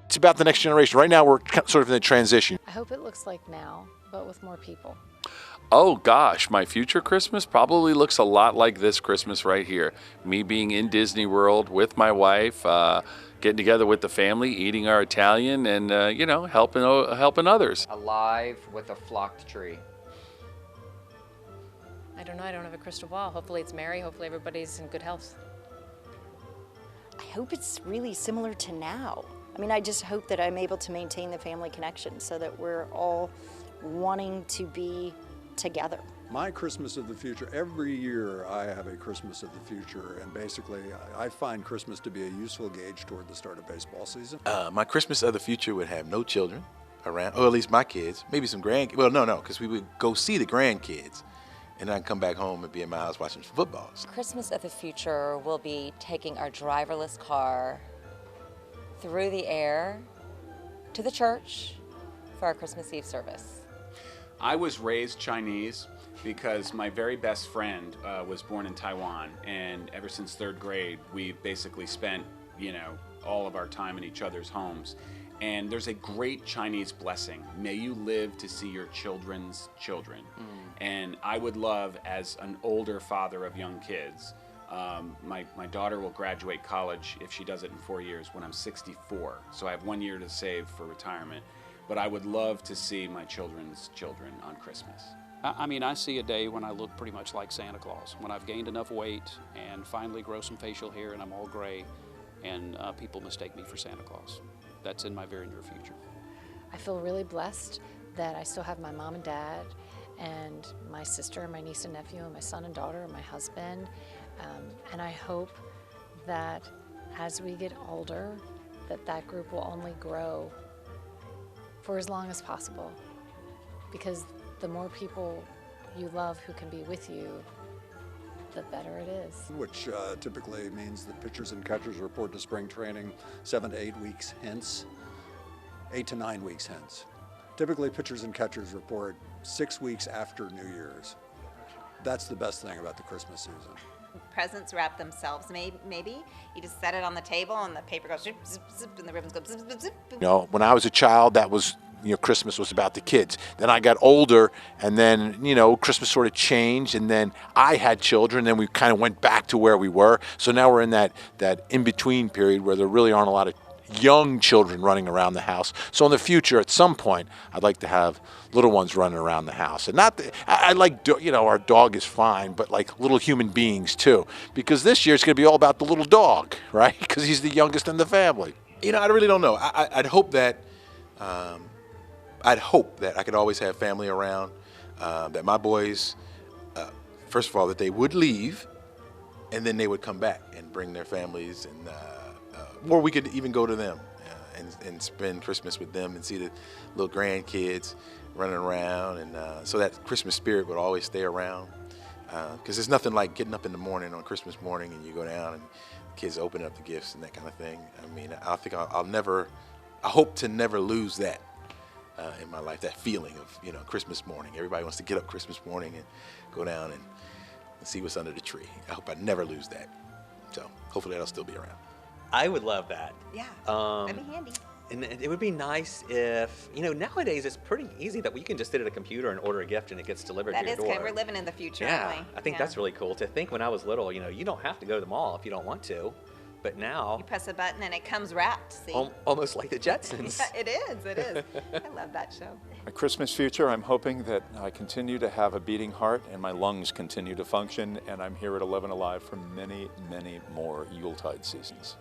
It's about the next generation. Right now, we're sort of in the transition. I hope it looks like now, but with more people. Oh gosh, my future Christmas probably looks a lot like this Christmas right here. Me being in Disney World with my wife, getting together with the family, eating our Italian, and helping others. Alive with a flocked tree. I don't know, I don't have a crystal ball. Hopefully it's merry, hopefully everybody's in good health. I hope it's really similar to now. I mean, I just hope that I'm able to maintain the family connection so that we're all wanting to be together. My Christmas of the future, every year I have a Christmas of the future, and basically I find Christmas to be a useful gauge toward the start of baseball season. My Christmas of the future would have no children around, or at least my kids, maybe some grandkids. Well, no, because we would go see the grandkids, and then I'd come back home and be in my house watching some football. Christmas of the future will be taking our driverless car through the air to the church for our Christmas Eve service. I was raised Chinese because my very best friend was born in Taiwan, and ever since 3rd grade, we've basically spent, all of our time in each other's homes. And there's a great Chinese blessing. May you live to see your children's children. And I would love, as an older father of young kids, my daughter will graduate college, if she does it in 4 years, when I'm 64. So I have 1 year to save for retirement. But I would love to see my children's children on Christmas. I mean, I see a day when I look pretty much like Santa Claus, when I've gained enough weight and finally grow some facial hair and I'm all gray, and people mistake me for Santa Claus. That's in my very near future. I feel really blessed that I still have my mom and dad and my sister and my niece and nephew and my son and daughter and my husband. And I hope that as we get older, that group will only grow for as long as possible, because the more people you love who can be with you, the better it is. Which typically means that pitchers and catchers report to spring training 7 to 8 weeks hence, 8 to 9 weeks hence. Typically pitchers and catchers report 6 weeks after New Year's. That's the best thing about the Christmas season. Presents wrap themselves, maybe. You just set it on the table and the paper goes zip, zip, zip, and the ribbons go zip, zip, zip. When I was a child, that was, Christmas was about the kids. Then I got older, and then, Christmas sort of changed, and then I had children, then we kind of went back to where we were. So now we're in that in-between period where there really aren't a lot of young children running around the house. So in the future, at some point, I'd like to have little ones running around the house. And I like, our dog is fine, but like little human beings too. Because this year it's going to be all about the little dog, right? Because he's the youngest in the family. I really don't know. I'd hope that I could always have family around, that my boys, first of all, that they would leave, and then they would come back and bring their families, and or we could even go to them and spend Christmas with them and see the little grandkids running around, and so that Christmas spirit would always stay around. Because there's nothing like getting up in the morning on Christmas morning and you go down and the kids open up the gifts and that kind of thing. I mean, I think I hope to never lose that in my life, that feeling of, Christmas morning. Everybody wants to get up Christmas morning and go down and see what's under the tree. I hope I never lose that. So hopefully that'll still be around. I would love that. Yeah, that'd be handy. And it would be nice if, nowadays it's pretty easy that we can just sit at a computer and order a gift and it gets delivered to your door. That is good. We're living in the future, yeah, aren't we? I think that's really cool. To think when I was little, you don't have to go to the mall if you don't want to. But now... You press a button and it comes wrapped, see? Almost like the Jetsons. Yeah, it is. I love that show. My Christmas future, I'm hoping that I continue to have a beating heart and my lungs continue to function, and I'm here at 11Alive for many, many more Yuletide seasons.